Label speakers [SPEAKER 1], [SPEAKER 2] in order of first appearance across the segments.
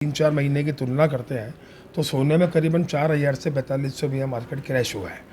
[SPEAKER 1] 3-4 महीने की तुलना करते हैं तो सोने में करीबन 4000 से 4500 भी मार्केट क्रैश हुआ है।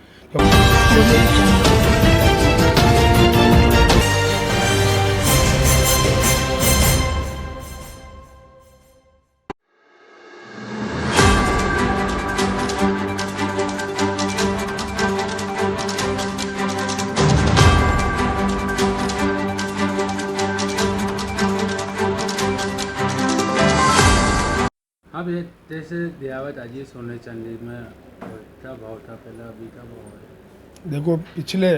[SPEAKER 2] अब ये जैसे गिरावट आई है सोने चांदी में, क्या भाव था पहले, अभी क्या भाव है?
[SPEAKER 1] देखो, पिछले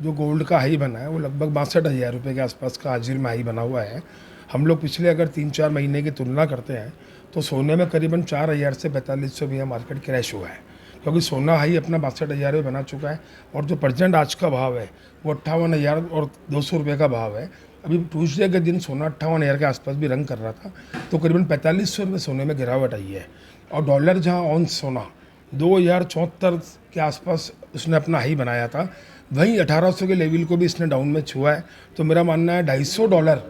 [SPEAKER 1] जो गोल्ड का हाई बना है वो लगभग 62,000 रुपये के आसपास का हाजिर में हाई बना हुआ है। हम लोग पिछले अगर 3-4 महीने की तुलना करते हैं तो सोने में करीबन 4000 से 4500 भी मार्केट क्रैश हुआ है, क्योंकि सोना हाई अपना 62,000 में बना चुका है और जो प्रजेंट आज का भाव है वो 58,000 और 200 रुपये का भाव है। अभी ट्यूसडे के दिन सोना 58,000 के आसपास भी रंग कर रहा था, तो करीबन 4500 रुपये सोने में गिरावट आई है। और डॉलर जहां ऑन्स सोना 2074 के आसपास उसने अपना हाई बनाया था, वहीं 1800 के लेवल को भी इसने डाउन में छुआ है। तो मेरा मानना है $250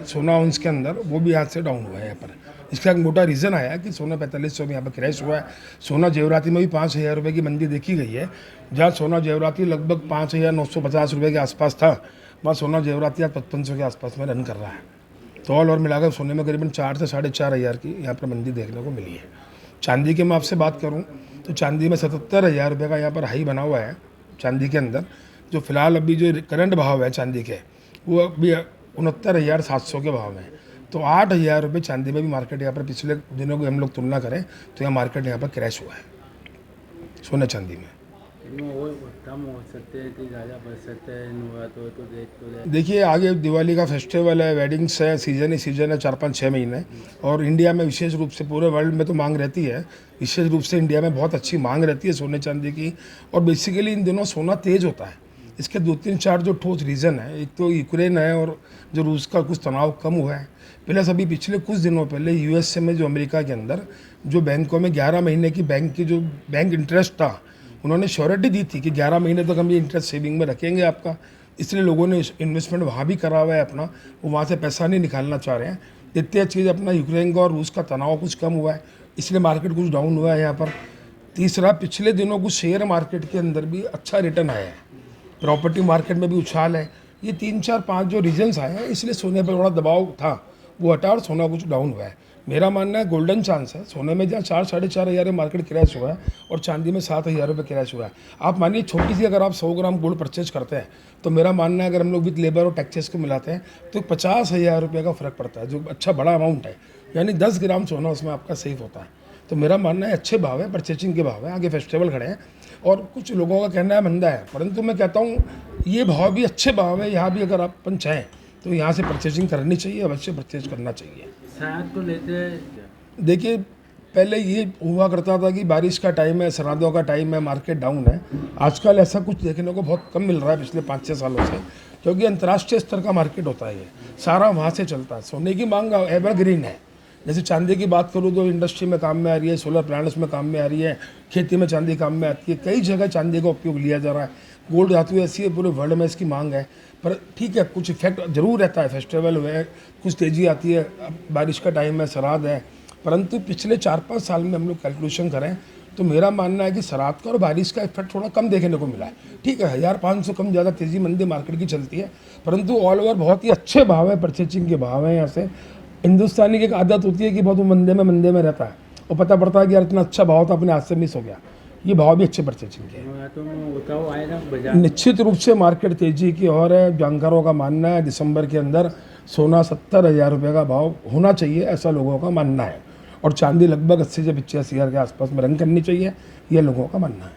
[SPEAKER 1] सोना ऑन्स के अंदर वो भी यहाँ से डाउन हुआ है। यहाँ पर इसका एक मोटा रीज़न आया है कि सोना 4500 में यहाँ पर क्रैश हुआ है। सोना जेवराती में भी 5,000 रुपये की मंदी देखी गई है। जहाँ सोना जेवराती लगभग 5,950 रुपये के आसपास था, वहाँ सोना जेवराती आज 5500 के आसपास में रन कर रहा है। तो ऑल और मिलाकर सोने में करीबन 4 से 4,500 की यहाँ पर मंदी देखने को मिली है। चांदी की मैं आपसे बात करूँ तो चांदी में 77,000 रुपये का यहाँ पर हाई बना हुआ है चांदी के अंदर। जो फिलहाल अभी जो करंट भाव है चांदी के वो अभी 69,700 के भाव में। तो 8,000 रुपये चांदी में भी मार्केट यहाँ पर पिछले दिनों की हम लोग तुलना करें तो यहाँ मार्केट यहाँ पर क्रैश हुआ है सोने चांदी में।
[SPEAKER 2] वो कम हो सकते हैं कि ज़्यादा बढ़ सकते हैं, तो देख तो
[SPEAKER 1] देखिए, आगे दिवाली का फेस्टिवल है, वेडिंग्स है, सीजन ही सीजन है 4-5-6 महीने। और इंडिया में विशेष रूप से, पूरे वर्ल्ड में तो मांग रहती है, विशेष रूप से इंडिया में बहुत अच्छी मांग रहती है सोने चांदी की। और बेसिकली इन दिनों सोना तेज़ होता है। इसके 2-3-4 जो ठोस रीज़न है, एक तो यूक्रेन है और जो रूस का कुछ तनाव कम हुआ है। प्लस अभी पिछले कुछ दिनों पहले यूएसए में जो अमेरिका के अंदर जो बैंकों में 11 महीने की बैंक इंटरेस्ट था, उन्होंने श्योरिटी दी थी कि 11 महीने तक हम ये इंटरेस्ट सेविंग में रखेंगे आपका। इसलिए लोगों ने इन्वेस्टमेंट वहाँ भी करा हुआ है अपना, वो वहाँ से पैसा नहीं निकालना चाह रहे हैं। इतनी चीज़ अपना यूक्रेन का और रूस का तनाव कुछ कम हुआ है, इसलिए मार्केट कुछ डाउन हुआ है यहाँ पर। तीसरा, पिछले दिनों कुछ शेयर मार्केट के अंदर भी अच्छा रिटर्न आया है, प्रॉपर्टी मार्केट में भी उछाल है। ये 3-4-5 जो रीजन्स आए हैं, इसलिए सोने पर बड़ा दबाव था, वो हटा और सोना कुछ डाउन हुआ है। मेरा मानना है गोल्डन चांस है सोने में, जहाँ 4-4,500 में मार्केट क्रैश हुआ है और चांदी में 7,000 रुपये क्रैश हुआ है। आप मानिए छोटी सी अगर आप 100 ग्राम गोल्ड परचेज करते हैं तो मेरा मानना है अगर हम लोग विद लेबर और टैक्सेस को मिलाते हैं तो 50,000 रुपये का फ़र्क पड़ता है, जो अच्छा बड़ा अमाउंट है। यानी 10 ग्राम सोना उसमें आपका सेफ होता है। तो मेरा मानना है अच्छे भाव है, परचेजिंग के भाव है। आगे फेस्टिवल खड़े हैं और कुछ लोगों का कहना है मंदा है, परंतु मैं कहता हूँ ये भाव भी अच्छे भाव है। यहाँ भी अगर आप अपन चाहें तो यहाँ से परचेजिंग करनी चाहिए, अवश्य परचेज करना चाहिए।
[SPEAKER 2] शायद को लेते हैं।
[SPEAKER 1] देखिए, पहले ये हुआ करता था कि बारिश का टाइम है, सरादों का टाइम है, मार्केट डाउन है। आजकल ऐसा कुछ देखने को बहुत कम मिल रहा है पिछले 5-6 सालों से, क्योंकि अंतर्राष्ट्रीय स्तर का मार्केट होता है, ये सारा वहाँ से चलता है। सोने की मांग एवरग्रीन है। जैसे चांदी की बात करूँ तो इंडस्ट्री में काम में आ रही है, सोलर प्लांट्स में काम में आ रही है, खेती में चांदी काम में आती है, कई जगह चांदी का उपयोग लिया जा रहा है। गोल्ड धातु ऐसी है, पूरे वर्ल्ड में इसकी मांग है। पर ठीक है, कुछ इफेक्ट जरूर रहता है, फेस्टिवल है, कुछ तेज़ी आती है, बारिश का टाइम है, सराद है। परंतु पिछले 4-5 साल में हम लोग कैलकुलेशन करें तो मेरा मानना है कि सराद का और बारिश का इफेक्ट थोड़ा कम देखने को मिला है। ठीक है, 1,500 कम ज़्यादा तेज़ी मंदी मार्केट की चलती है, परंतु ऑल ओवर बहुत ही अच्छे भाव है, परचेजिंग के भाव हैं। यहाँ से हिंदुस्तानी की एक आदत होती है कि बहुत वो मंदे में रहता है, और पता पड़ता है कि यार इतना अच्छा भाव था, अपने हाथ से मिस हो गया। ये भाव भी अच्छे परचेजिंग के हैं। निश्चित रूप से मार्केट तेजी की ओर है। जानकारों का मानना है दिसंबर के अंदर सोना 70,000 रुपये का भाव होना चाहिए, ऐसा लोगों का मानना है। और चांदी लगभग 80 से 85,000 के आसपास में रन करनी चाहिए, ये लोगों का मानना है।